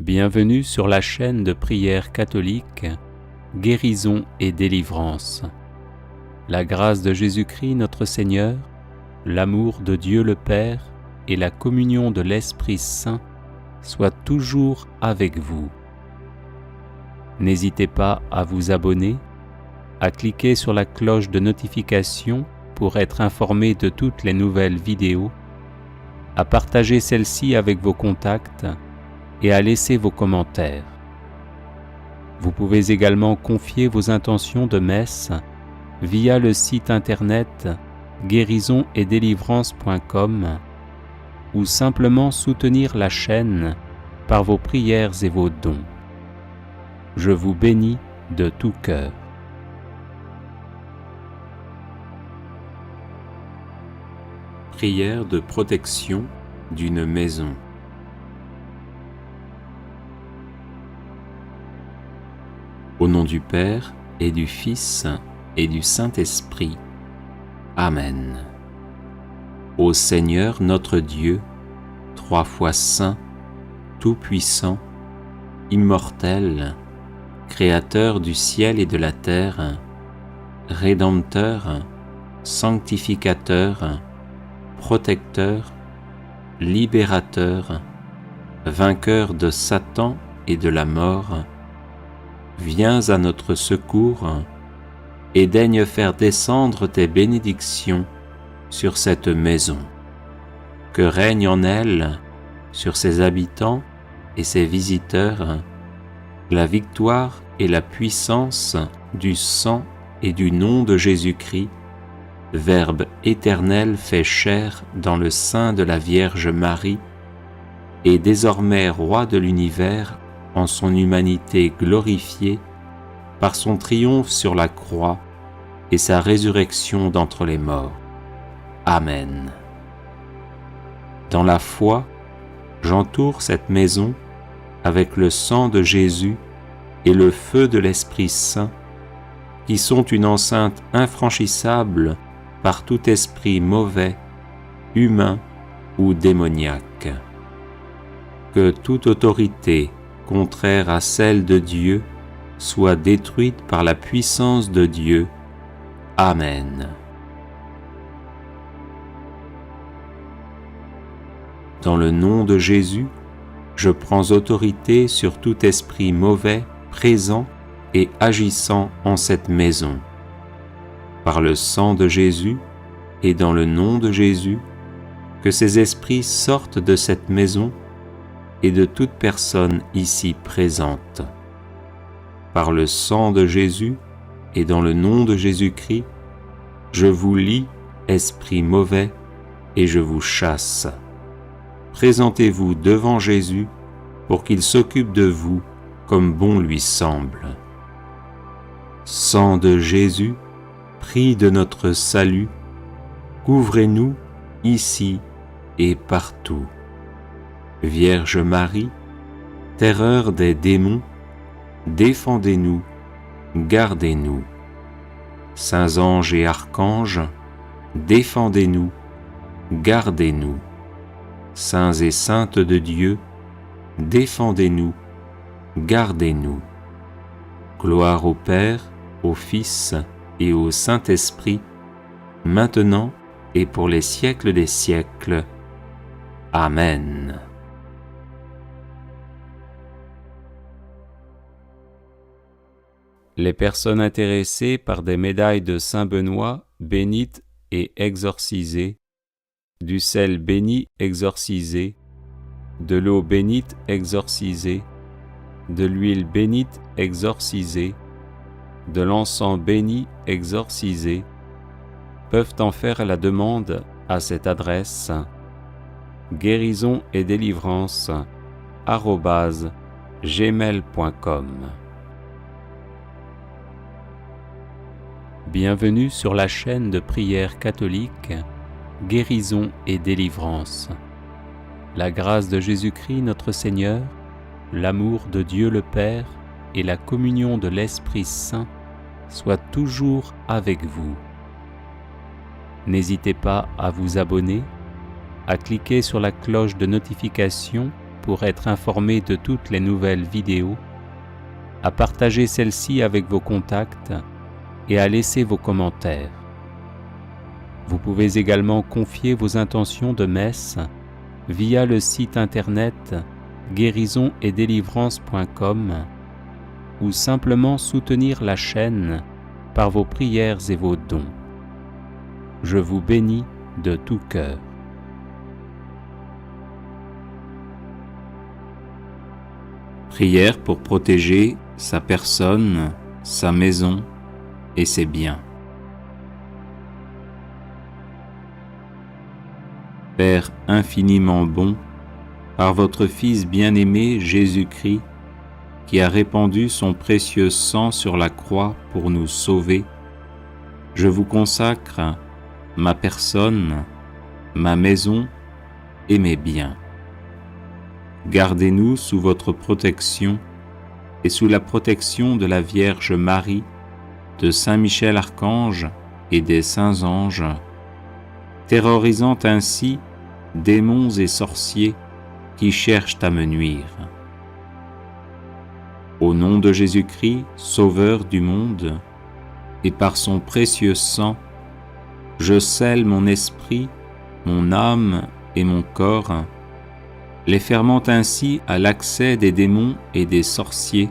Bienvenue sur la chaîne de prière catholique, Guérison et délivrance. La grâce de Jésus-Christ notre Seigneur, l'amour de Dieu le Père et la communion de l'Esprit Saint soient toujours avec vous. N'hésitez pas à vous abonner, à cliquer sur la cloche de notification pour être informé de toutes les nouvelles vidéos, à partager celle-ci avec vos contacts et à laisser vos commentaires. Vous pouvez également confier vos intentions de messe via le site internet guérisonetdélivrance.com ou simplement soutenir la chaîne par vos prières et vos dons. Je vous bénis de tout cœur. Prière de protection d'une maison. Au nom du Père et du Fils et du Saint-Esprit. Amen. Ô Seigneur notre Dieu, trois fois saint, tout-puissant, immortel, Créateur du ciel et de la terre, Rédempteur, Sanctificateur, Protecteur, Libérateur, Vainqueur de Satan et de la mort, viens à notre secours et daigne faire descendre tes bénédictions sur cette maison. Que règne en elle, sur ses habitants et ses visiteurs, la victoire et la puissance du sang et du nom de Jésus-Christ, Verbe éternel fait chair dans le sein de la Vierge Marie, et désormais Roi de l'univers en son humanité glorifiée par son triomphe sur la croix et sa résurrection d'entre les morts. Amen. Dans la foi, j'entoure cette maison avec le sang de Jésus et le feu de l'Esprit Saint, qui sont une enceinte infranchissable par tout esprit mauvais, humain ou démoniaque. Que toute autorité contraire à celle de Dieu soit détruite par la puissance de Dieu. Amen. Dans le nom de Jésus, je prends autorité sur tout esprit mauvais présent et agissant en cette maison. Par le sang de Jésus et dans le nom de Jésus, que ces esprits sortent de cette maison et de toute personne ici présente. Par le sang de Jésus et dans le nom de Jésus-Christ, je vous lie, esprits mauvais, et je vous chasse. Présentez-vous devant Jésus pour qu'il s'occupe de vous comme bon lui semble. Sang de Jésus, prix de notre salut, couvrez-nous ici et partout. Vierge Marie, terreur des démons, défendez-nous, gardez-nous. Saints anges et archanges, défendez-nous, gardez-nous. Saints et saintes de Dieu, défendez-nous, gardez-nous. Gloire au Père, au Fils et au Saint-Esprit, maintenant et pour les siècles des siècles. Amen. Les personnes intéressées par des médailles de Saint-Benoît bénites et exorcisées, du sel béni exorcisé, de l'eau bénite exorcisée, de l'huile bénite exorcisée, de l'encens béni exorcisé, peuvent en faire la demande à cette adresse guérisonetdélivrance@gmail.com. Bienvenue sur la chaîne de prière catholique Guérison et délivrance. La grâce de Jésus-Christ notre Seigneur, l'amour de Dieu le Père et la communion de l'Esprit Saint soient toujours avec vous. N'hésitez pas à vous abonner, à cliquer sur la cloche de notification pour être informé de toutes les nouvelles vidéos, à partager celle-ci avec vos contacts et à laisser vos commentaires. Vous pouvez également confier vos intentions de messe via le site internet guérisonetdélivrance.com ou simplement soutenir la chaîne par vos prières et vos dons. Je vous bénis de tout cœur. Prière pour protéger sa personne, sa maison et ses biens. Père infiniment bon, par votre Fils bien-aimé Jésus-Christ, qui a répandu son précieux sang sur la croix pour nous sauver, je vous consacre ma personne, ma maison et mes biens. Gardez-nous sous votre protection et sous la protection de la Vierge Marie, de Saint Michel Archange et des saints anges, terrorisant ainsi démons et sorciers qui cherchent à me nuire. Au nom de Jésus-Christ, Sauveur du monde, et par son précieux sang, je scelle mon esprit, mon âme et mon corps, les fermant ainsi à l'accès des démons et des sorciers,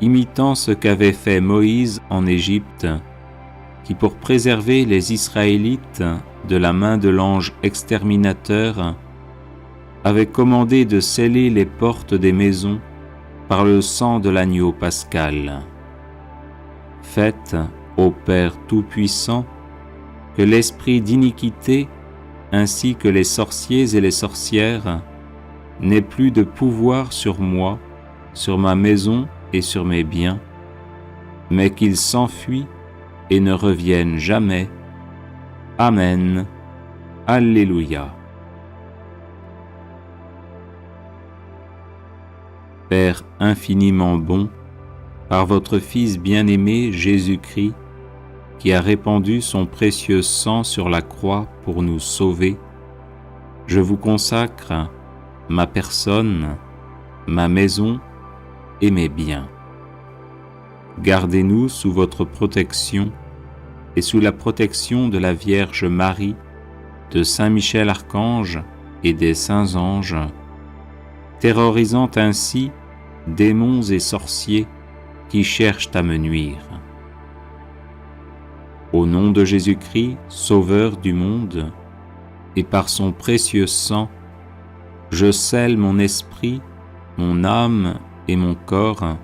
imitant ce qu'avait fait Moïse en Égypte, qui pour préserver les Israélites de la main de l'ange exterminateur, avait commandé de sceller les portes des maisons par le sang de l'agneau pascal. Faites, ô Père Tout-Puissant, que l'esprit d'iniquité, ainsi que les sorciers et les sorcières, n'ait plus de pouvoir sur moi, sur ma maison et sur mes biens, mais qu'il s'enfuit et ne revienne jamais. Amen. Alléluia. Père infiniment bon, par votre Fils bien-aimé Jésus-Christ, qui a répandu son précieux sang sur la croix pour nous sauver, je vous consacre ma personne, ma maison et mes biens. Gardez-nous sous votre protection et sous la protection de la Vierge Marie, de Saint Michel Archange et des saints anges, terrorisant ainsi démons et sorciers qui cherchent à me nuire. Au nom de Jésus-Christ, Sauveur du monde, et par son précieux sang, je scelle mon esprit, mon âme et mon corps,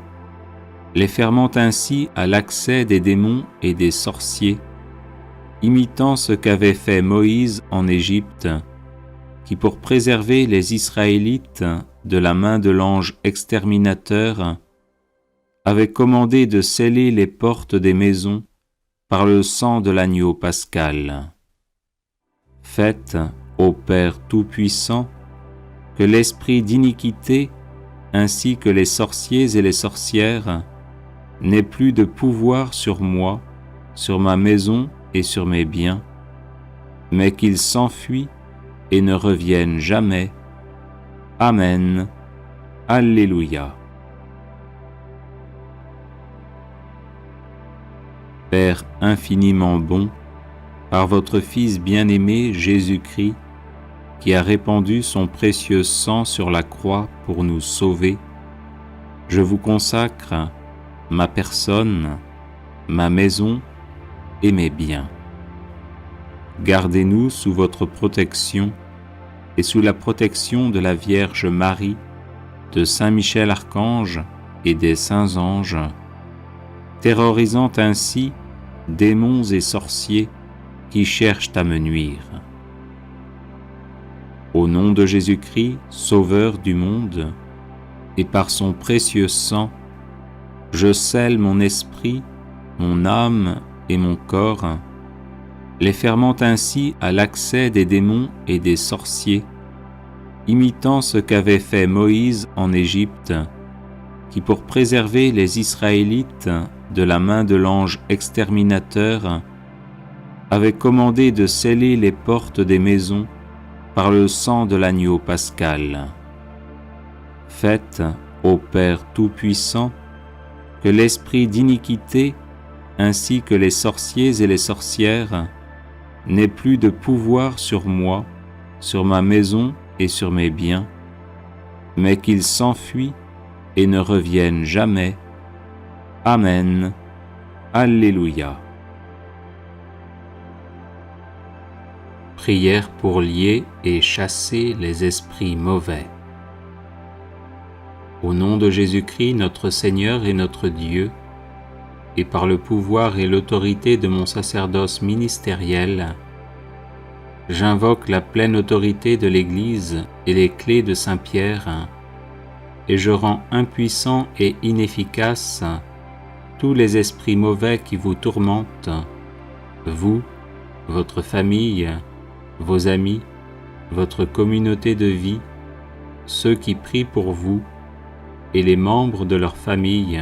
les fermant ainsi à l'accès des démons et des sorciers, imitant ce qu'avait fait Moïse en Égypte, qui pour préserver les Israélites de la main de l'ange exterminateur, avait commandé de sceller les portes des maisons par le sang de l'agneau pascal. Faites, ô Père Tout-Puissant, que l'esprit d'iniquité, ainsi que les sorciers et les sorcières, n'ait plus de pouvoir sur moi, sur ma maison et sur mes biens, mais qu'il s'enfuit et ne revienne jamais. Amen. Alléluia. Père infiniment bon, par votre Fils bien-aimé Jésus-Christ, qui a répandu son précieux sang sur la croix pour nous sauver, je vous consacre ma personne, ma maison et mes biens. Gardez-nous sous votre protection et sous la protection de la Vierge Marie, de Saint Michel Archange et des saints anges, terrorisant ainsi démons et sorciers qui cherchent à me nuire. Au nom de Jésus-Christ, Sauveur du monde, et par son précieux sang, je scelle mon esprit, mon âme et mon corps, les fermant ainsi à l'accès des démons et des sorciers, imitant ce qu'avait fait Moïse en Égypte, qui pour préserver les Israélites de la main de l'ange exterminateur, avait commandé de sceller les portes des maisons par le sang de l'agneau pascal. Faites, ô Père Tout-Puissant, que l'esprit d'iniquité, ainsi que les sorciers et les sorcières, n'ait plus de pouvoir sur moi, sur ma maison et sur mes biens, mais qu'il s'enfuit et ne revienne jamais. Amen. Alléluia. Prière pour lier et chasser les esprits mauvais. Au nom de Jésus-Christ, notre Seigneur et notre Dieu, et par le pouvoir et l'autorité de mon sacerdoce ministériel, j'invoque la pleine autorité de l'Église et les clés de Saint-Pierre, et je rends impuissants et inefficaces tous les esprits mauvais qui vous tourmentent, vous, votre famille, vos amis, votre communauté de vie, ceux qui prient pour vous, et les membres de leur famille,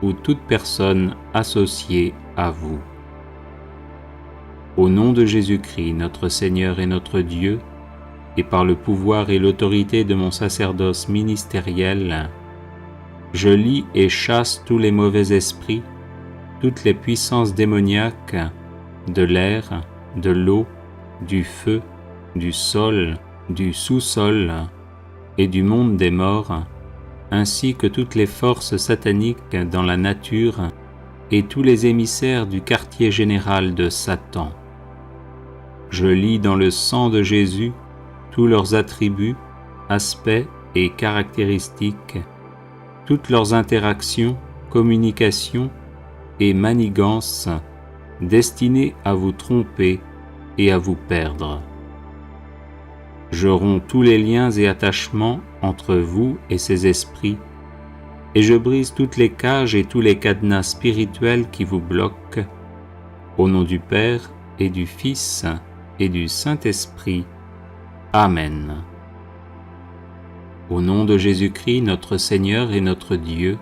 ou toute personne associée à vous. Au nom de Jésus-Christ, notre Seigneur et notre Dieu, et par le pouvoir et l'autorité de mon sacerdoce ministériel, je lie et chasse tous les mauvais esprits, toutes les puissances démoniaques de l'air, de l'eau, du feu, du sol, du sous-sol et du monde des morts, ainsi que toutes les forces sataniques dans la nature et tous les émissaires du quartier général de Satan. Je lis dans le sang de Jésus tous leurs attributs, aspects et caractéristiques, toutes leurs interactions, communications et manigances destinées à vous tromper et à vous perdre. Je romps tous les liens et attachements entre vous et ces esprits, et je brise toutes les cages et tous les cadenas spirituels qui vous bloquent, au nom du Père et du Fils et du Saint-Esprit. Amen. Au nom de Jésus-Christ, notre Seigneur et notre Dieu,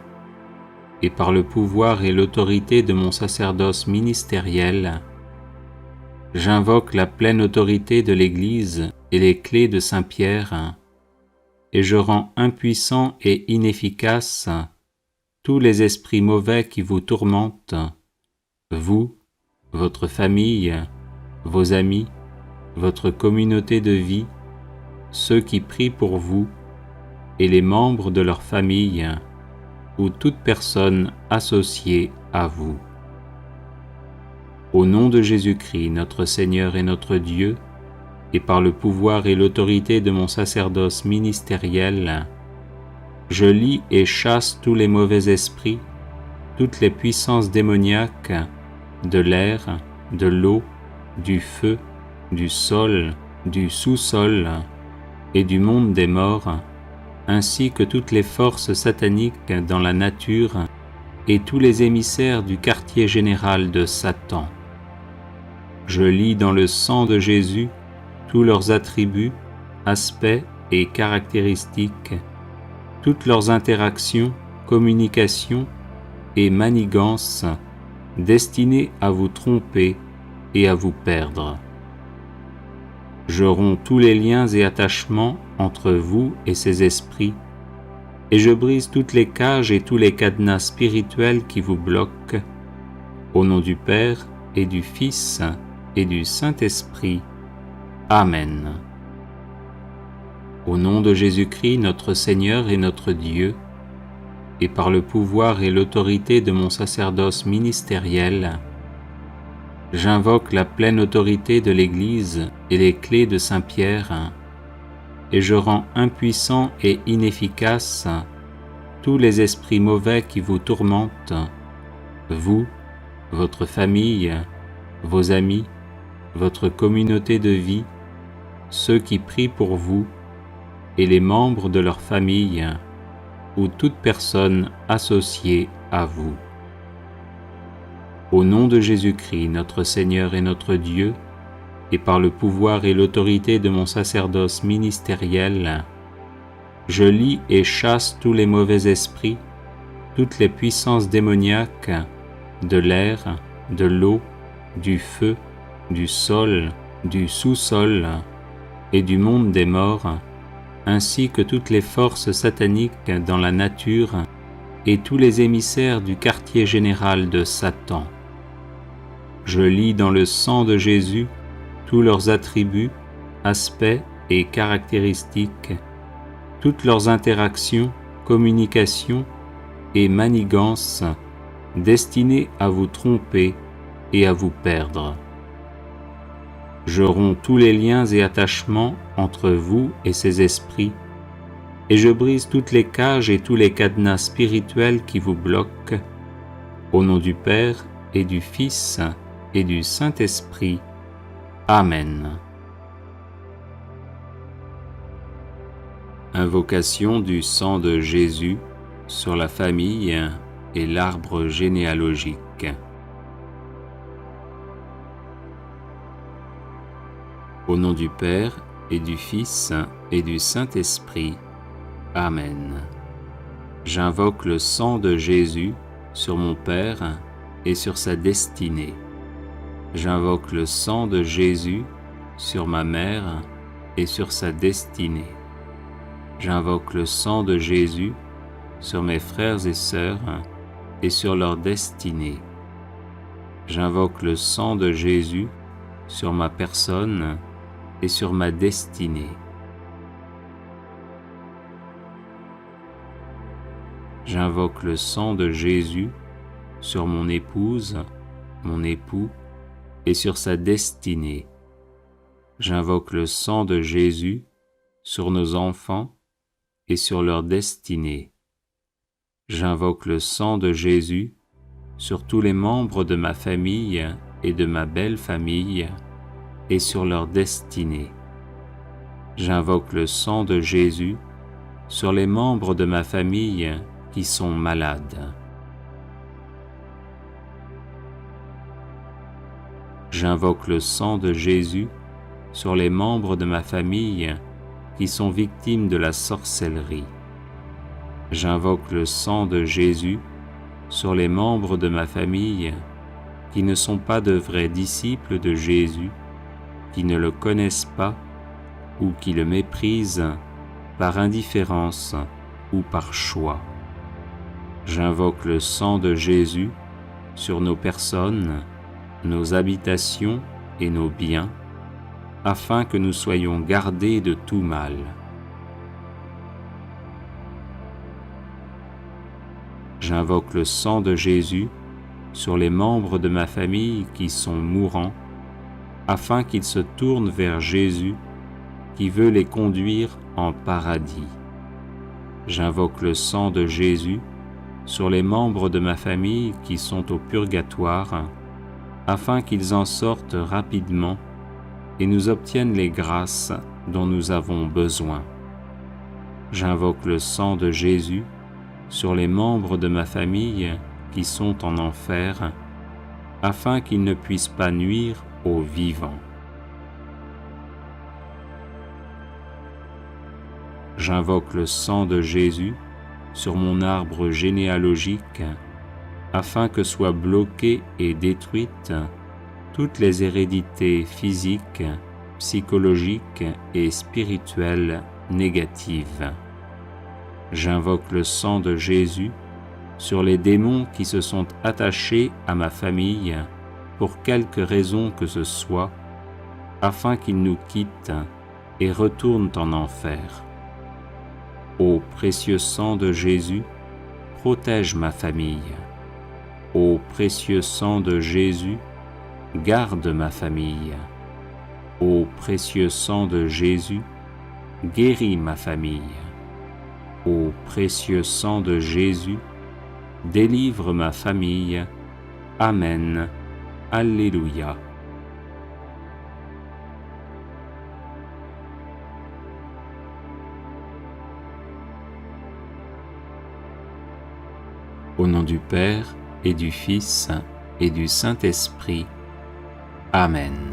et par le pouvoir et l'autorité de mon sacerdoce ministériel, j'invoque la pleine autorité de l'Église et les clés de Saint-Pierre, et je rends impuissants et inefficaces tous les esprits mauvais qui vous tourmentent, vous, votre famille, vos amis, votre communauté de vie, ceux qui prient pour vous, et les membres de leur famille, ou toute personne associée à vous. Au nom de Jésus-Christ, notre Seigneur et notre Dieu, et par le pouvoir et l'autorité de mon sacerdoce ministériel, je lie et chasse tous les mauvais esprits, toutes les puissances démoniaques de l'air, de l'eau, du feu, du sol, du sous-sol et du monde des morts, ainsi que toutes les forces sataniques dans la nature et tous les émissaires du quartier général de Satan. Je lis dans le sang de Jésus tous leurs attributs, aspects et caractéristiques, toutes leurs interactions, communications et manigances destinées à vous tromper et à vous perdre. Je romps tous les liens et attachements entre vous et ces esprits, et je brise toutes les cages et tous les cadenas spirituels qui vous bloquent, au nom du Père et du Fils et du Saint-Esprit. Amen. Au nom de Jésus-Christ, notre Seigneur et notre Dieu, et par le pouvoir et l'autorité de mon sacerdoce ministériel, j'invoque la pleine autorité de l'Église et les clés de Saint-Pierre, et je rends impuissants et inefficaces tous les esprits mauvais qui vous tourmentent, vous, votre famille, vos amis, votre communauté de vie, ceux qui prient pour vous, et les membres de leur famille, ou toute personne associée à vous. Au nom de Jésus-Christ, notre Seigneur et notre Dieu, et par le pouvoir et l'autorité de mon sacerdoce ministériel, je lie et chasse tous les mauvais esprits, toutes les puissances démoniaques de l'air, de l'eau, du feu, du sol, du sous-sol et du monde des morts, ainsi que toutes les forces sataniques dans la nature et tous les émissaires du quartier général de Satan. Je lis dans le sang de Jésus tous leurs attributs, aspects et caractéristiques, toutes leurs interactions, communications et manigances destinées à vous tromper et à vous perdre. Je romps tous les liens et attachements entre vous et ces esprits, et je brise toutes les cages et tous les cadenas spirituels qui vous bloquent, au nom du Père et du Fils et du Saint-Esprit. Amen. Invocation du sang de Jésus sur la famille et l'arbre généalogique. Au nom du Père et du Fils et du Saint-Esprit. Amen. J'invoque le sang de Jésus sur mon Père et sur sa destinée. J'invoque le sang de Jésus sur ma mère et sur sa destinée. J'invoque le sang de Jésus sur mes frères et sœurs et sur leur destinée. J'invoque le sang de Jésus sur ma personne et sur ma destinée. J'invoque le sang de Jésus sur mon épouse, mon époux, et sur sa destinée. J'invoque le sang de Jésus sur nos enfants et sur leur destinée. J'invoque le sang de Jésus sur tous les membres de ma famille et de ma belle famille et sur leur destinée. J'invoque le sang de Jésus sur les membres de ma famille qui sont malades. J'invoque le sang de Jésus sur les membres de ma famille qui sont victimes de la sorcellerie. J'invoque le sang de Jésus sur les membres de ma famille qui ne sont pas de vrais disciples de Jésus, qui ne le connaissent pas ou qui le méprisent par indifférence ou par choix. J'invoque le sang de Jésus sur nos personnes, nos habitations et nos biens, afin que nous soyons gardés de tout mal. J'invoque le sang de Jésus sur les membres de ma famille qui sont mourants, afin qu'ils se tournent vers Jésus, qui veut les conduire en paradis. J'invoque le sang de Jésus sur les membres de ma famille qui sont au purgatoire, afin qu'ils en sortent rapidement et nous obtiennent les grâces dont nous avons besoin. J'invoque le sang de Jésus sur les membres de ma famille qui sont en enfer, afin qu'ils ne puissent pas nuire aux vivants. J'invoque le sang de Jésus sur mon arbre généalogique, afin que soient bloquées et détruites toutes les hérédités physiques, psychologiques et spirituelles négatives. J'invoque le sang de Jésus sur les démons qui se sont attachés à ma famille pour quelque raison que ce soit, afin qu'ils nous quittent et retournent en enfer. Ô précieux sang de Jésus, protège ma famille. Ô précieux sang de Jésus, garde ma famille. Ô précieux sang de Jésus, guéris ma famille. Ô précieux sang de Jésus, délivre ma famille. Amen. Alléluia. Au nom du Père et du Fils et du Saint-Esprit. Amen.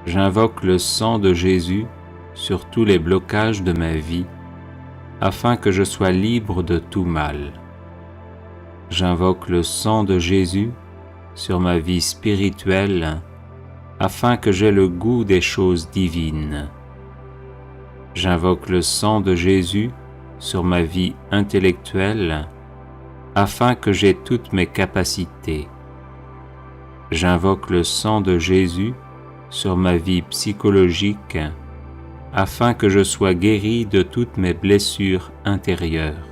J'invoque le sang de Jésus sur tous les blocages de ma vie, afin que je sois libre de tout mal. J'invoque le sang de Jésus sur ma vie spirituelle, afin que j'aie le goût des choses divines. J'invoque le sang de Jésus sur ma vie intellectuelle, afin que j'aie toutes mes capacités. J'invoque le sang de Jésus sur ma vie psychologique, afin que je sois guéri de toutes mes blessures intérieures.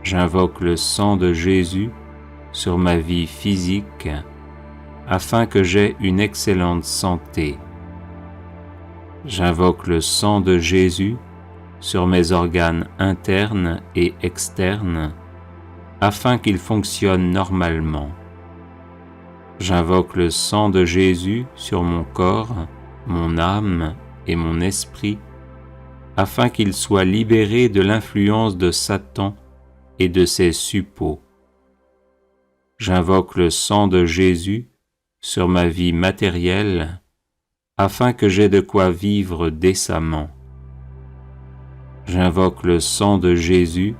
J'invoque le sang de Jésus sur ma vie physique, afin que j'aie une excellente santé. J'invoque le sang de Jésus sur mes organes internes et externes, afin qu'ils fonctionnent normalement. J'invoque le sang de Jésus sur mon corps, mon âme et mon esprit, afin qu'ils soient libérés de l'influence de Satan et de ses suppôts. J'invoque le sang de Jésus sur ma vie matérielle, afin que j'aie de quoi vivre décemment. J'invoque le sang de Jésus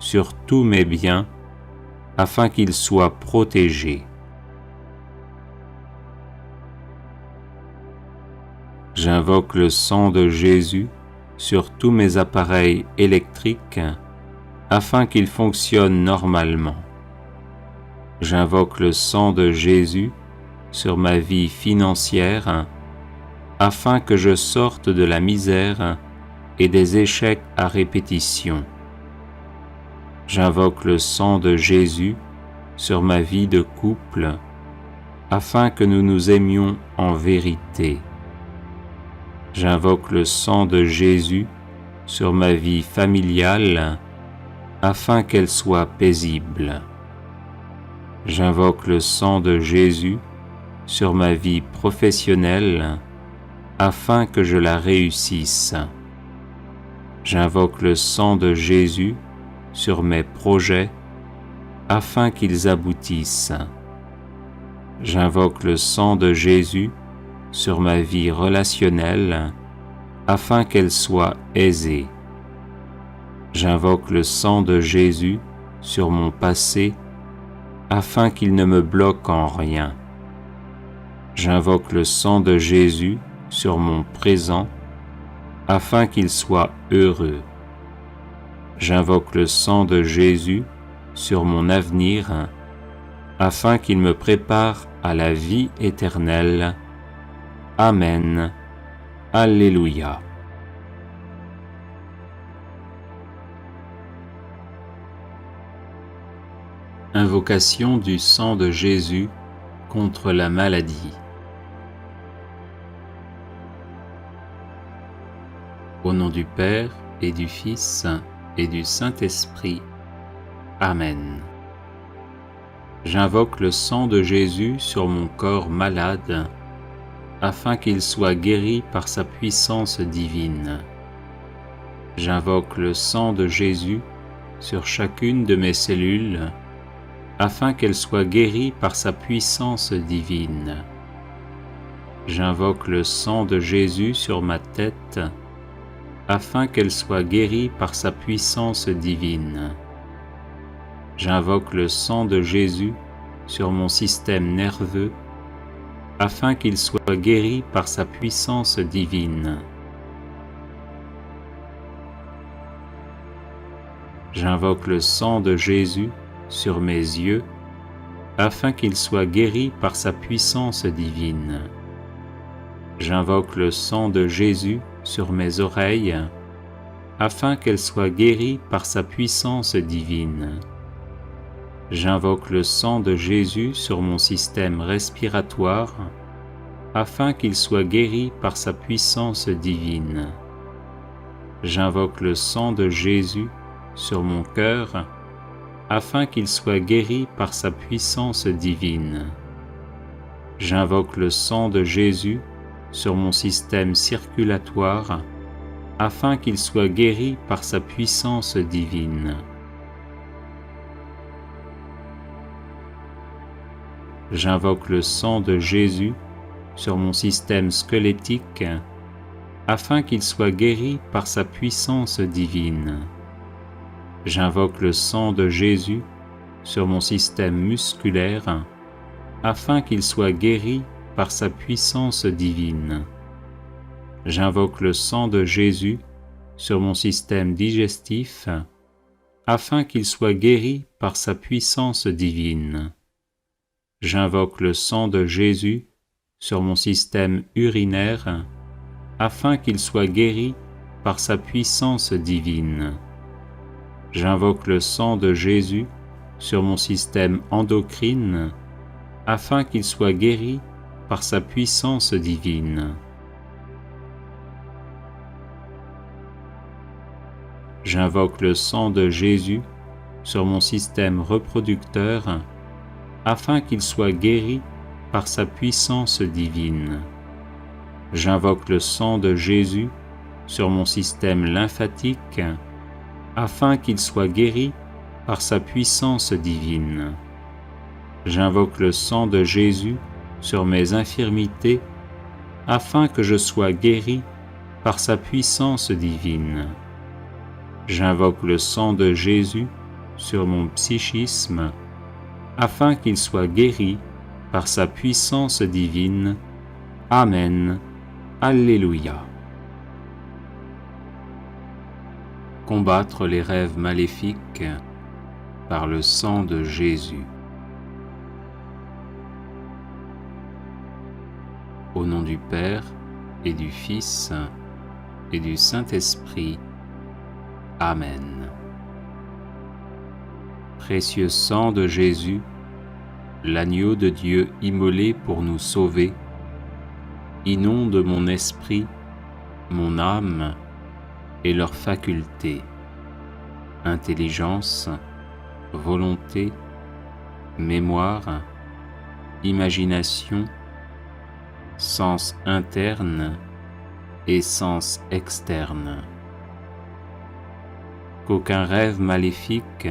sur tous mes biens, afin qu'ils soient protégés. J'invoque le sang de Jésus sur tous mes appareils électriques, afin qu'ils fonctionnent normalement. J'invoque le sang de Jésus sur ma vie financière, afin que je sorte de la misère et des échecs à répétition. J'invoque le sang de Jésus sur ma vie de couple, afin que nous nous aimions en vérité. J'invoque le sang de Jésus sur ma vie familiale, afin qu'elle soit paisible. J'invoque le sang de Jésus sur ma vie professionnelle, afin que je la réussisse. J'invoque le sang de Jésus sur mes projets, afin qu'ils aboutissent. J'invoque le sang de Jésus sur ma vie relationnelle, afin qu'elle soit aisée. J'invoque le sang de Jésus sur mon passé, afin qu'il ne me bloque en rien. J'invoque le sang de Jésus sur mon présent, afin qu'il soit heureux. J'invoque le sang de Jésus sur mon avenir, afin qu'il me prépare à la vie éternelle. Amen. Alléluia. Invocation du sang de Jésus contre la maladie. Au nom du Père et du Fils et du Saint-Esprit. Amen. J'invoque le sang de Jésus sur mon corps malade, afin qu'il soit guéri par sa puissance divine. J'invoque le sang de Jésus sur chacune de mes cellules, afin qu'elles soient guéries par sa puissance divine. J'invoque le sang de Jésus sur ma tête, afin qu'elle soit guérie par sa puissance divine. J'invoque le sang de Jésus sur mon système nerveux, afin qu'il soit guéri par sa puissance divine. J'invoque le sang de Jésus sur mes yeux, afin qu'ils soient guéris par sa puissance divine. J'invoque le sang de Jésus sur mes oreilles, afin qu'elles soient guéries par sa puissance divine. J'invoque le sang de Jésus sur mon système respiratoire, afin qu'il soit guéri par sa puissance divine. J'invoque le sang de Jésus sur mon cœur, afin qu'il soit guéri par sa puissance divine. J'invoque le sang de Jésus sur mon système circulatoire, afin qu'il soit guéri par sa puissance divine. J'invoque le sang de Jésus sur mon système squelettique, afin qu'il soit guéri par sa puissance divine. J'invoque le sang de Jésus sur mon système musculaire, afin qu'il soit guéri par sa puissance divine. J'invoque le sang de Jésus sur mon système digestif, afin qu'il soit guéri par sa puissance divine. J'invoque le sang de Jésus sur mon système urinaire, afin qu'il soit guéri par sa puissance divine. J'invoque le sang de Jésus sur mon système endocrine, afin qu'il soit guéri par sa puissance divine. J'invoque le sang de Jésus sur mon système reproducteur, afin qu'il soit guéri par sa puissance divine. J'invoque le sang de Jésus sur mon système lymphatique, afin qu'il soit guéri par sa puissance divine. J'invoque le sang de Jésus sur mes infirmités, afin que je sois guéri par sa puissance divine. J'invoque le sang de Jésus sur mon psychisme, afin qu'il soit guéri par sa puissance divine. Amen. Alléluia. Combattre les rêves maléfiques par le sang de Jésus. Au nom du Père et du Fils et du Saint-Esprit. Amen. Précieux sang de Jésus, l'agneau de Dieu immolé pour nous sauver, inonde mon esprit, mon âme et leurs facultés, intelligence, volonté, mémoire, imagination, sens interne et sens externe. Qu'aucun rêve maléfique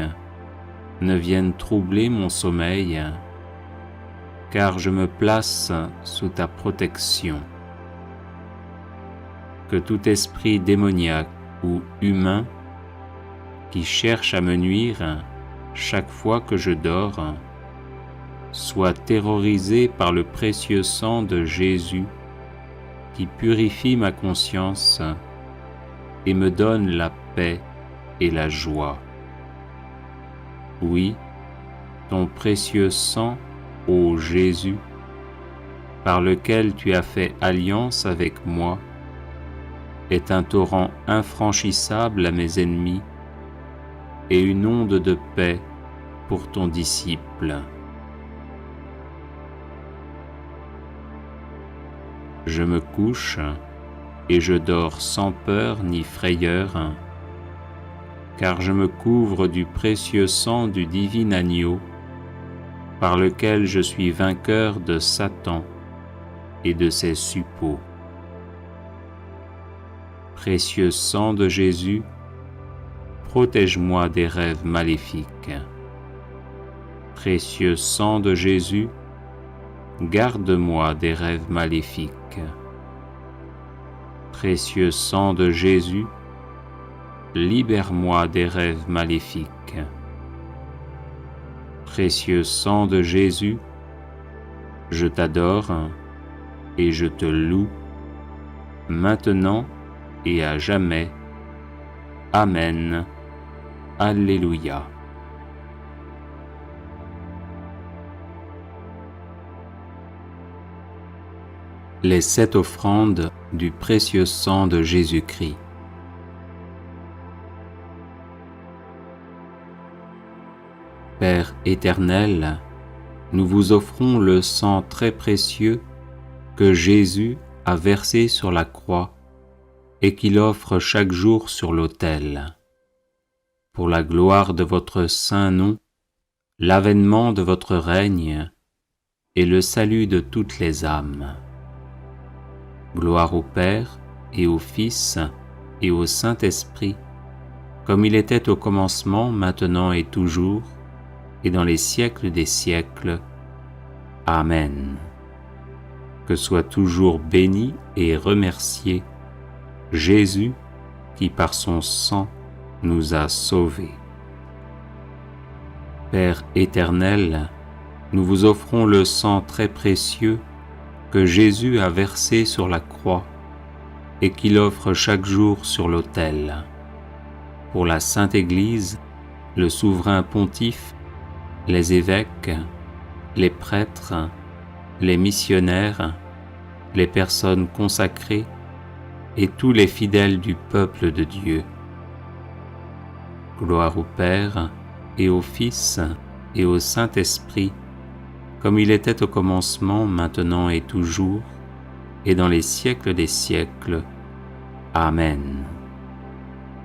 ne vienne troubler mon sommeil, car je me place sous ta protection. Que tout esprit démoniaque ou humain qui cherche à me nuire chaque fois que je dors soit terrorisé par le précieux sang de Jésus qui purifie ma conscience et me donne la paix et la joie. Oui, ton précieux sang, ô Jésus, par lequel tu as fait alliance avec moi, est un torrent infranchissable à mes ennemis et une onde de paix pour ton disciple. Je me couche et je dors sans peur ni frayeur, car je me couvre du précieux sang du divin agneau, par lequel je suis vainqueur de Satan et de ses suppôts. Précieux sang de Jésus, protège-moi des rêves maléfiques. Précieux sang de Jésus, garde-moi des rêves maléfiques. Précieux sang de Jésus, libère-moi des rêves maléfiques. Précieux sang de Jésus, je t'adore et je te loue, maintenant et à jamais. Amen. Alléluia. Les 7 offrandes du précieux sang de Jésus-Christ. Père éternel, nous vous offrons le sang très précieux que Jésus a versé sur la croix et qu'il offre chaque jour sur l'autel. Pour la gloire de votre saint nom, l'avènement de votre règne et le salut de toutes les âmes. Gloire au Père et au Fils et au Saint-Esprit, comme il était au commencement, maintenant et toujours, et dans les siècles des siècles. Amen. Que soit toujours béni et remercié Jésus qui par son sang nous a sauvés. Père éternel, nous vous offrons le sang très précieux que Jésus a versé sur la croix et qu'il offre chaque jour sur l'autel. Pour la Sainte Église, le souverain pontife, les évêques, les prêtres, les missionnaires, les personnes consacrées et tous les fidèles du peuple de Dieu. Gloire au Père et au Fils et au Saint-Esprit, comme il était au commencement, maintenant et toujours, et dans les siècles des siècles. Amen.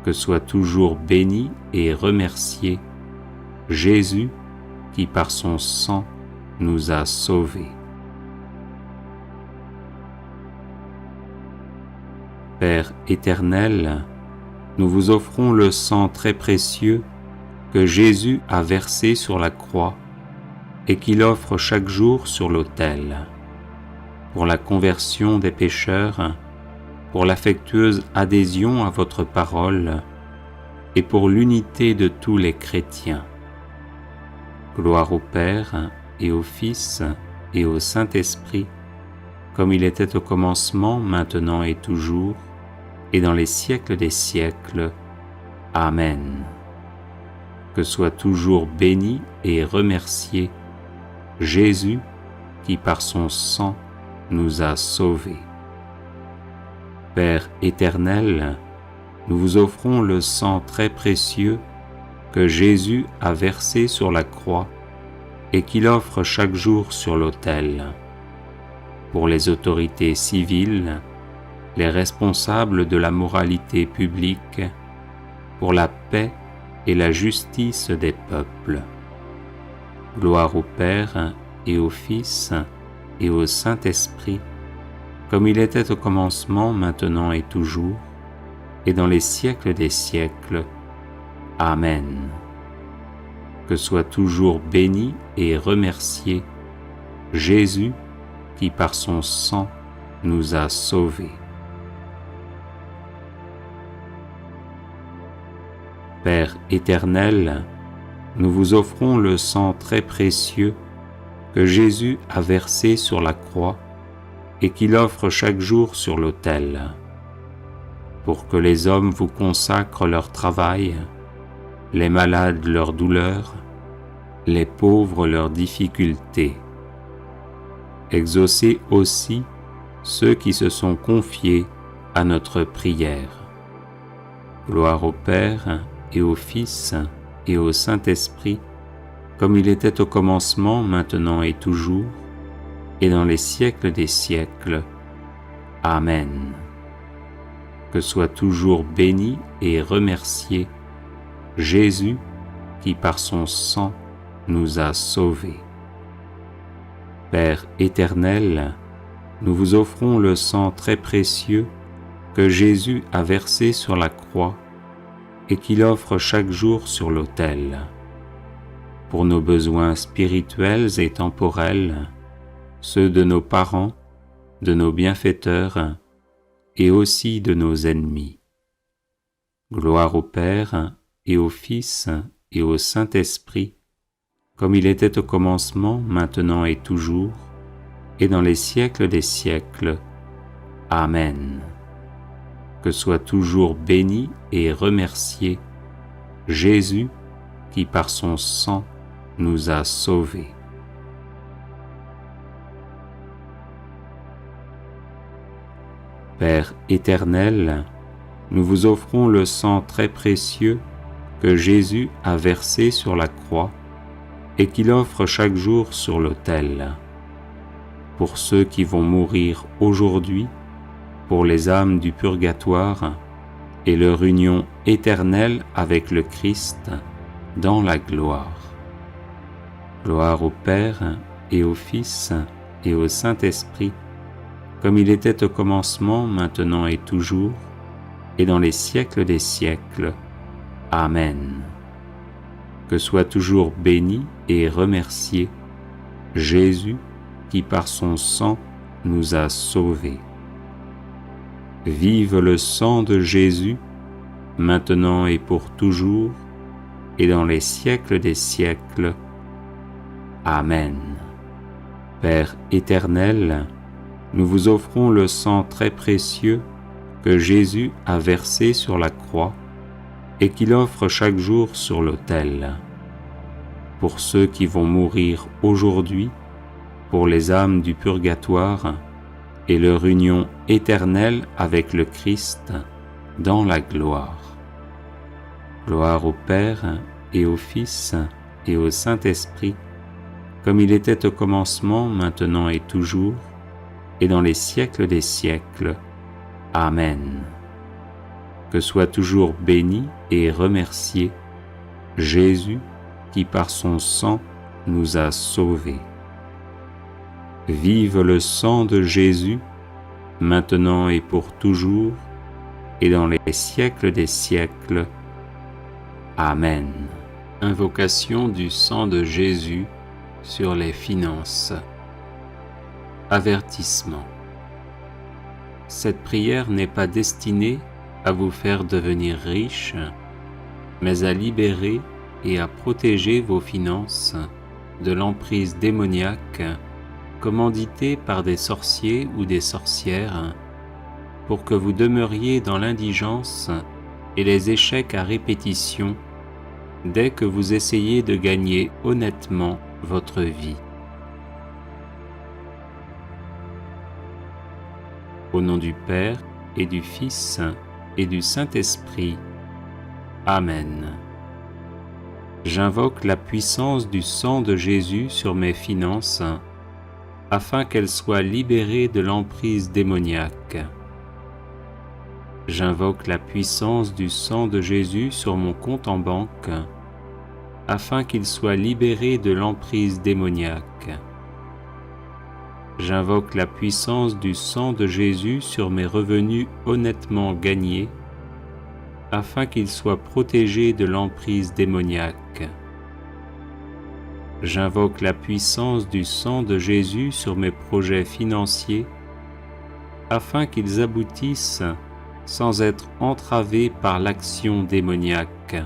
Que soit toujours béni et remercié Jésus qui par son sang nous a sauvés. Père éternel, nous vous offrons le sang très précieux que Jésus a versé sur la croix et qu'il offre chaque jour sur l'autel, pour la conversion des pécheurs, pour l'affectueuse adhésion à votre parole et pour l'unité de tous les chrétiens. Gloire au Père et au Fils et au Saint-Esprit, comme il était au commencement, maintenant et toujours, et dans les siècles des siècles. Amen. Que soit toujours béni et remercié Jésus qui par son sang nous a sauvés. Père éternel, nous vous offrons le sang très précieux que Jésus a versé sur la croix et qu'il offre chaque jour sur l'autel, pour les autorités civiles, les responsables de la moralité publique, pour la paix et la justice des peuples. Gloire au Père et au Fils et au Saint-Esprit, comme il était au commencement, maintenant et toujours, et dans les siècles des siècles. Amen. Que soit toujours béni et remercié Jésus qui par son sang nous a sauvés. Père éternel, nous vous offrons le sang très précieux que Jésus a versé sur la croix et qu'il offre chaque jour sur l'autel, pour que les hommes vous consacrent leur travail, les malades leurs douleurs, les pauvres leurs difficultés. Exaucez aussi ceux qui se sont confiés à notre prière. Gloire au Père et au Fils et au Saint-Esprit, comme il était au commencement, maintenant et toujours, et dans les siècles des siècles. Amen. Que soit toujours béni et remercié Jésus qui par son sang nous a sauvés. Père éternel, nous vous offrons le sang très précieux que Jésus a versé sur la croix et qu'il offre chaque jour sur l'autel, pour nos besoins spirituels et temporels, ceux de nos parents, de nos bienfaiteurs et aussi de nos ennemis. Gloire au Père et au Fils et au Saint-Esprit, comme il était au commencement, maintenant et toujours, et dans les siècles des siècles. Amen. Que soit toujours béni et remercié Jésus qui par son sang nous a sauvés. Père éternel, nous vous offrons le sang très précieux que Jésus a versé sur la croix et qu'il offre chaque jour sur l'autel, pour ceux qui vont mourir aujourd'hui, pour les âmes du purgatoire et leur union éternelle avec le Christ dans la gloire. Gloire au Père et au Fils et au Saint-Esprit, comme il était au commencement, maintenant et toujours, et dans les siècles des siècles. Amen. Que soit toujours béni et remercié Jésus qui par son sang nous a sauvés. Vive le sang de Jésus, maintenant et pour toujours, et dans les siècles des siècles. Amen. Père éternel, nous vous offrons le sang très précieux que Jésus a versé sur la croix et qu'il offre chaque jour sur l'autel. Pour ceux qui vont mourir aujourd'hui, pour les âmes du purgatoire et leur union éternelle avec le Christ dans la gloire. Gloire au Père et au Fils et au Saint-Esprit, comme il était au commencement, maintenant et toujours, et dans les siècles des siècles. Amen. Que soit toujours béni et remercié Jésus qui par son sang nous a sauvés. Vive le sang de Jésus, maintenant et pour toujours, et dans les siècles des siècles. Amen. Invocation du sang de Jésus sur les finances. Avertissement. Cette prière n'est pas destinée à vous faire devenir riche, mais à libérer et à protéger vos finances de l'emprise démoniaque commanditée par des sorciers ou des sorcières pour que vous demeuriez dans l'indigence et les échecs à répétition dès que vous essayez de gagner honnêtement votre vie. Au nom du Père et du Fils et du Saint-Esprit. Amen. J'invoque la puissance du sang de Jésus sur mes finances, afin qu'elles soient libérées de l'emprise démoniaque. J'invoque la puissance du sang de Jésus sur mon compte en banque, afin qu'il soit libéré de l'emprise démoniaque. J'invoque la puissance du sang de Jésus sur mes revenus honnêtement gagnés, afin qu'ils soient protégés de l'emprise démoniaque. J'invoque la puissance du sang de Jésus sur mes projets financiers, afin qu'ils aboutissent sans être entravés par l'action démoniaque.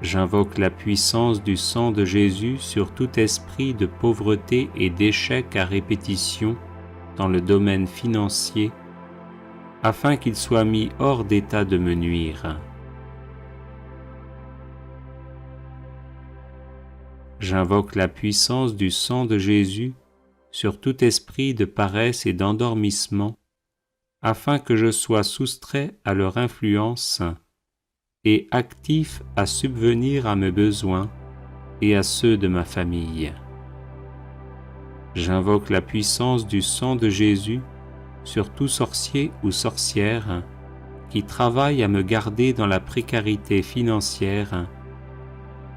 J'invoque la puissance du sang de Jésus sur tout esprit de pauvreté et d'échec à répétition dans le domaine financier, afin qu'il soit mis hors d'état de me nuire. J'invoque la puissance du sang de Jésus sur tout esprit de paresse et d'endormissement, afin que je sois soustrait à leur influence et actif à subvenir à mes besoins et à ceux de ma famille. J'invoque la puissance du sang de Jésus sur tout sorcier ou sorcière qui travaille à me garder dans la précarité financière,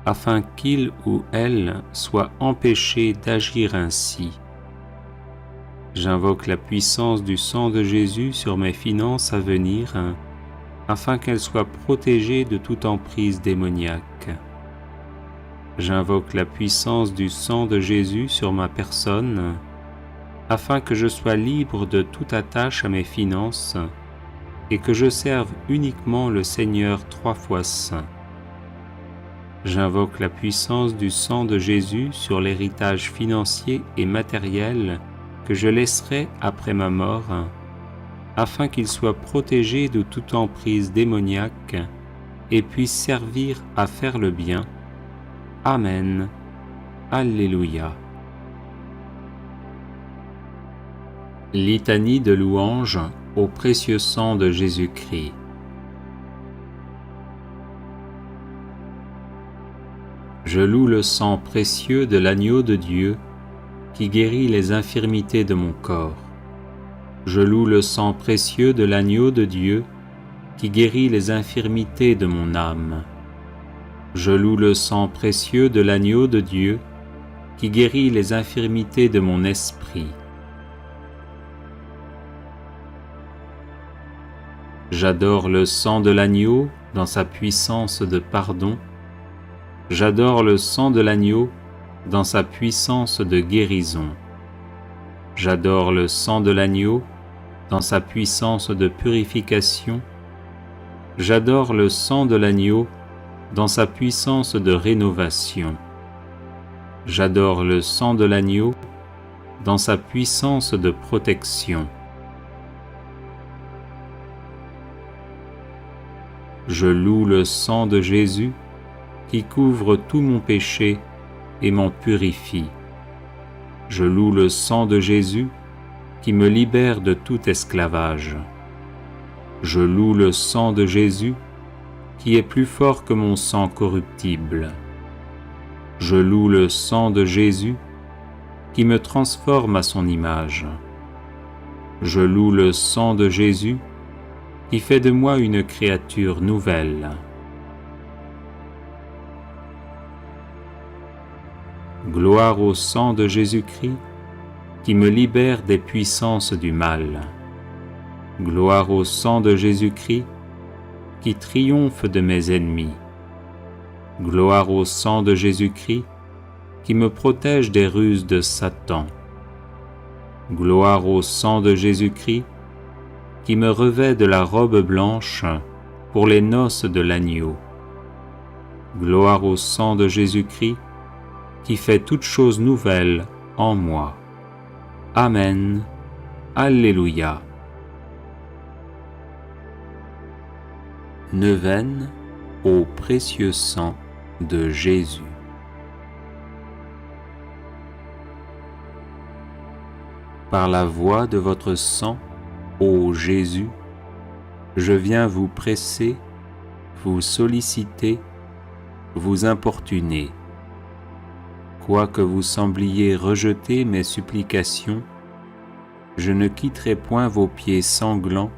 afin qu'il ou elle soit empêché d'agir ainsi. J'invoque la puissance du sang de Jésus sur mes finances à venir, afin qu'elles soient protégées de toute emprise démoniaque. J'invoque la puissance du sang de Jésus sur ma personne, afin que je sois libre de toute attache à mes finances et que je serve uniquement le Seigneur 3 fois saint. J'invoque la puissance du sang de Jésus sur l'héritage financier et matériel que je laisserai après ma mort, afin qu'il soit protégé de toute emprise démoniaque et puisse servir à faire le bien. Amen. Alléluia. Litanie de louange au précieux sang de Jésus-Christ. Je loue le sang précieux de l'agneau de Dieu qui guérit les infirmités de mon corps. Je loue le sang précieux de l'agneau de Dieu qui guérit les infirmités de mon âme. Je loue le sang précieux de l'agneau de Dieu qui guérit les infirmités de mon esprit. J'adore le sang de l'agneau dans sa puissance de pardon. J'adore le sang de l'agneau dans sa puissance de guérison. J'adore le sang de l'agneau dans sa puissance de purification. J'adore le sang de l'agneau dans sa puissance de rénovation. J'adore le sang de l'agneau dans sa puissance de protection. Je loue le sang de Jésus qui couvre tout mon péché et m'en purifie. Je loue le sang de Jésus qui me libère de tout esclavage. Je loue le sang de Jésus qui est plus fort que mon sang corruptible. Je loue le sang de Jésus qui me transforme à son image. Je loue le sang de Jésus qui fait de moi une créature nouvelle. Gloire au sang de Jésus-Christ qui me libère des puissances du mal. Gloire au sang de Jésus-Christ qui triomphe de mes ennemis. Gloire au sang de Jésus-Christ qui me protège des ruses de Satan. Gloire au sang de Jésus-Christ qui me revêt de la robe blanche pour les noces de l'agneau. Gloire au sang de Jésus-Christ qui fait toutes choses nouvelles en moi. Amen. Alléluia. Neuvaine au précieux sang de Jésus. Par la voie de votre sang, ô Jésus, je viens vous presser, vous solliciter, vous importuner. Quoique vous sembliez rejeter mes supplications, je ne quitterai point vos pieds sanglants,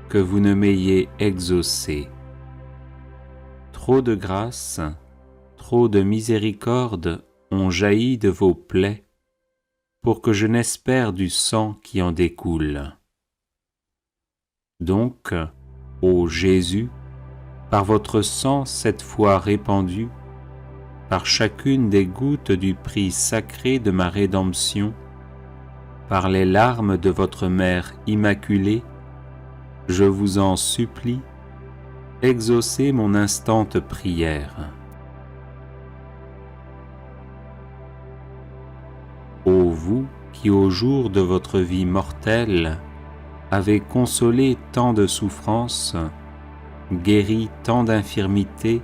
que vous ne m'ayez exaucé. Trop de grâce, trop de miséricorde ont jailli de vos plaies, pour que je n'espère du sang qui en découle. Donc, ô Jésus, par votre sang cette fois répandu, par chacune des gouttes du prix sacré de ma rédemption, par les larmes de votre Mère Immaculée, je vous en supplie, exaucez mon instante prière. Ô vous qui au jour de votre vie mortelle avez consolé tant de souffrances, guéri tant d'infirmités,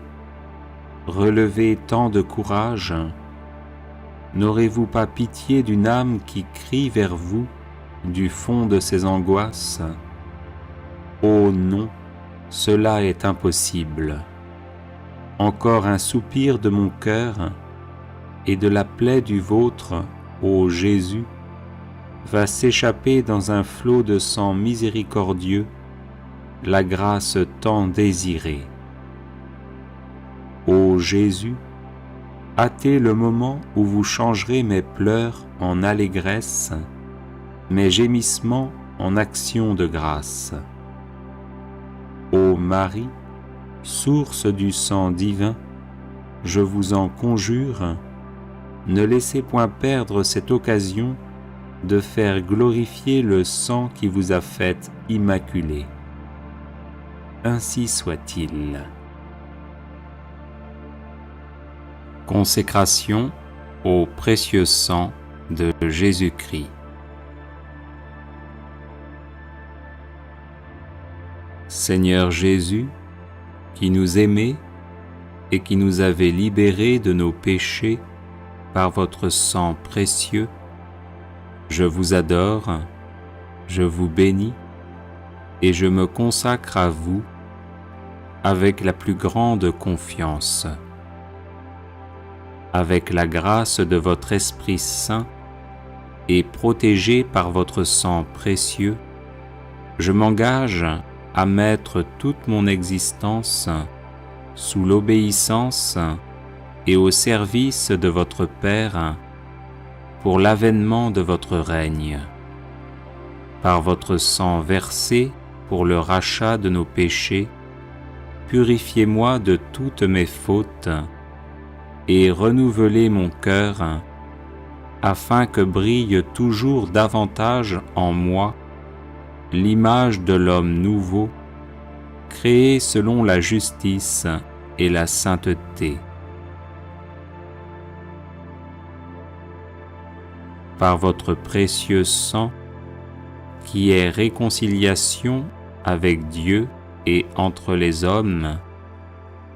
relevé tant de courage, n'aurez-vous pas pitié d'une âme qui crie vers vous du fond de ses angoisses? Oh non, cela est impossible. Encore un soupir de mon cœur et de la plaie du vôtre, ô Jésus, va s'échapper dans un flot de sang miséricordieux, la grâce tant désirée. Ô Jésus, hâtez le moment où vous changerez mes pleurs en allégresse, mes gémissements en actions de grâce. Ô Marie, source du sang divin, je vous en conjure, ne laissez point perdre cette occasion de faire glorifier le sang qui vous a faite immaculée. Ainsi soit-il. Consécration au précieux sang de Jésus-Christ. Seigneur Jésus, qui nous aimez et qui nous avez libérés de nos péchés par votre sang précieux, je vous adore, je vous bénis et je me consacre à vous avec la plus grande confiance. Avec la grâce de votre Esprit Saint et protégé par votre sang précieux, je m'engage à mettre toute mon existence sous l'obéissance et au service de votre Père pour l'avènement de votre règne. Par votre sang versé pour le rachat de nos péchés, purifiez-moi de toutes mes fautes et renouvelez mon cœur afin que brille toujours davantage en moi l'image de l'homme nouveau, créé selon la justice et la sainteté. par votre précieux sang, qui est réconciliation avec Dieu et entre les hommes,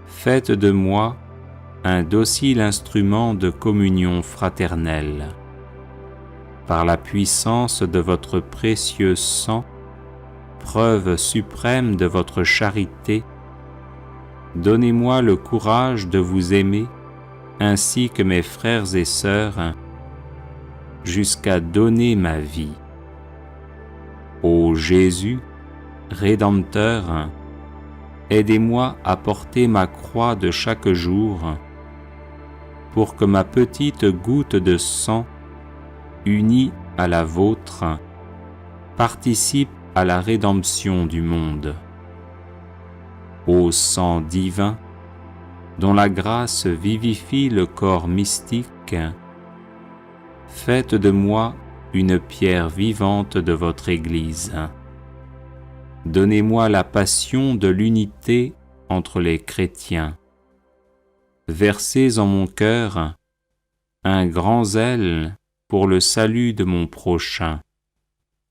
faites de moi un docile instrument de communion fraternelle. Par la puissance de votre précieux sang, preuve suprême de votre charité, donnez-moi le courage de vous aimer ainsi que mes frères et sœurs, jusqu'à donner ma vie. Ô Jésus, Rédempteur, aidez-moi à porter ma croix de chaque jour, pour que ma petite goutte de sang, unie à la vôtre, participe à la rédemption du monde. Ô sang divin, dont la grâce vivifie le corps mystique, faites de moi une pierre vivante de votre Église. Donnez-moi la passion de l'unité entre les chrétiens. Versez en mon cœur un grand zèle pour le salut de mon prochain.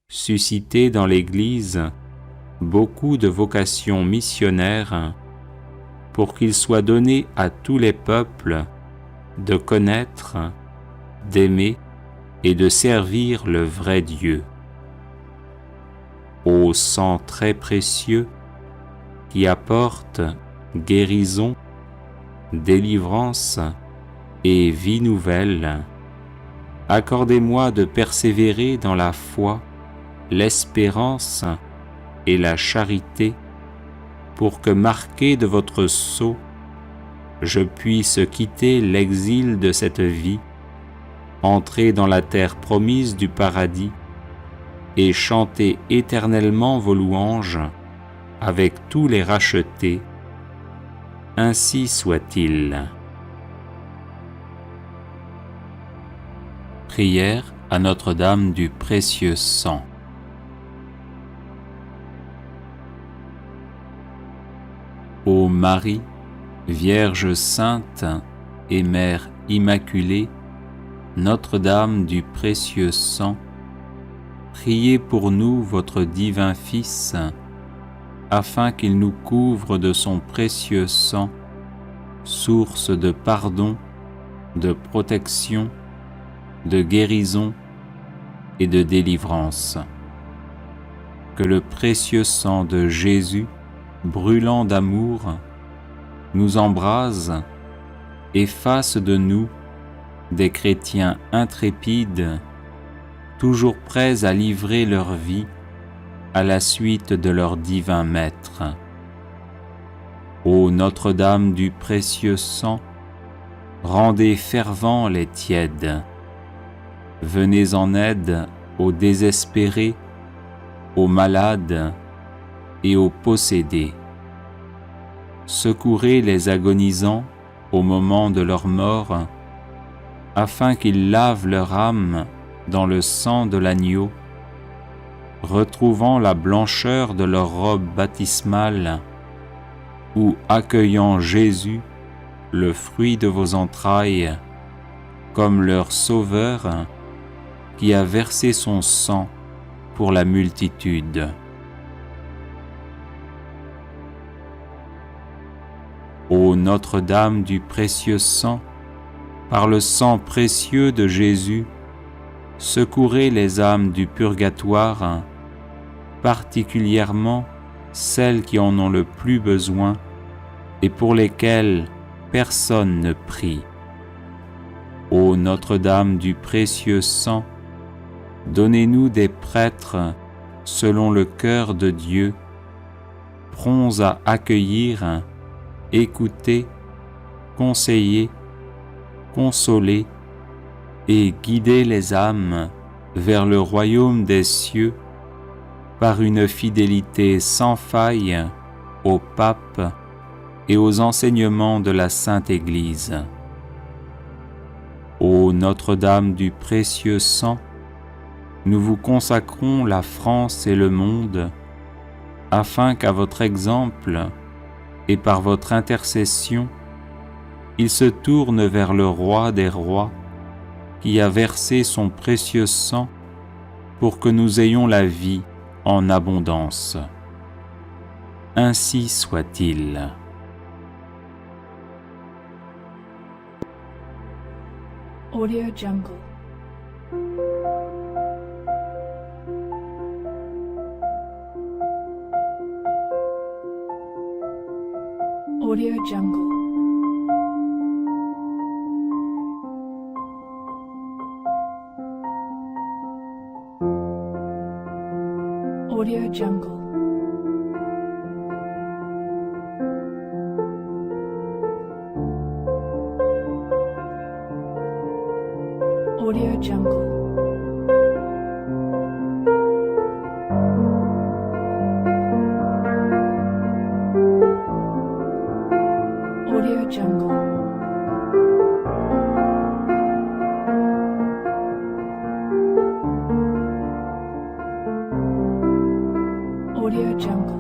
Suscitez dans l'Église beaucoup de vocations missionnaires pour qu'il soit donné à tous les peuples de connaître, d'aimer et de servir le vrai Dieu. Ô sang très précieux qui apporte guérison, délivrance et vie nouvelle, accordez-moi de persévérer dans la foi, l'espérance et la charité, pour que, marqué de votre sceau, je puisse quitter l'exil de cette vie, entrer dans la terre promise du paradis et chanter éternellement vos louanges avec tous les rachetés. Ainsi soit-il. Prière à Notre-Dame du précieux sang. Ô Marie, Vierge sainte et Mère immaculée, Notre-Dame du précieux sang, priez pour nous votre divin Fils, afin qu'il nous couvre de son précieux sang, source de pardon, de protection, de guérison et de délivrance. Que le précieux sang de Jésus, brûlant d'amour, nous embrase et fasse de nous des chrétiens intrépides, toujours prêts à livrer leur vie à la suite de leur divin Maître. Ô Notre-Dame du précieux sang, rendez fervents les tièdes. Venez en aide aux désespérés, aux malades et aux possédés. Secourez les agonisants au moment de leur mort, afin qu'ils lavent leur âme dans le sang de l'agneau, retrouvant la blancheur de leur robe baptismale, ou accueillant Jésus, le fruit de vos entrailles, comme leur Sauveur, qui a versé son sang pour la multitude. Ô Notre-Dame du précieux sang, par le sang précieux de Jésus, secourez les âmes du purgatoire, particulièrement celles qui en ont le plus besoin et pour lesquelles personne ne prie. Ô Notre-Dame du précieux sang, donnez-nous des prêtres selon le cœur de Dieu, prompts à accueillir, écouter, conseiller, consoler et guider les âmes vers le royaume des cieux par une fidélité sans faille au pape et aux enseignements de la Sainte Église. Ô Notre-Dame du précieux sang, nous vous consacrons la France et le monde, afin qu'à votre exemple et par votre intercession, ils se tournent vers le Roi des rois qui a versé son précieux sang pour que nous ayons la vie en abondance. Ainsi soit-il. Audio Jungle. Audio Jungle. Audio Jungle. Audio Jungle. Audio Jungle. Audio Jungle.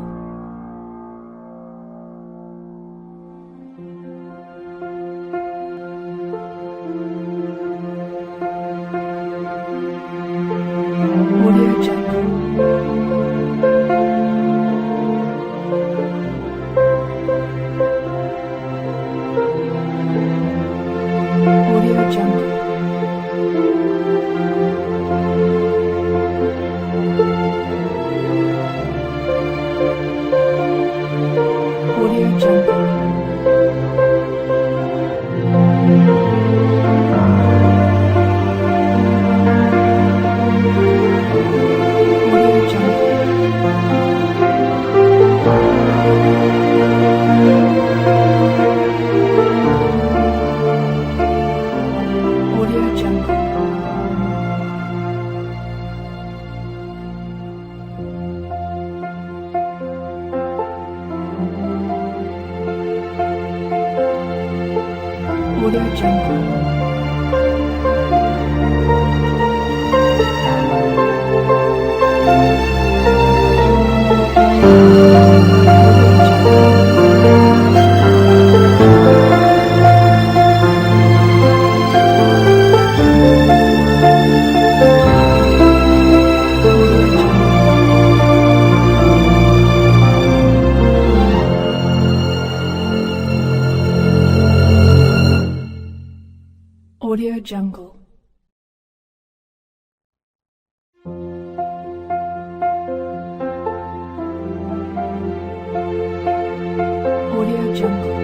Audio Jungle. Audio Jungle. Audio Jungle. Audio Jungle. Audio Jungle. Audio Jungle. Audio Jungle. Audio Jungle.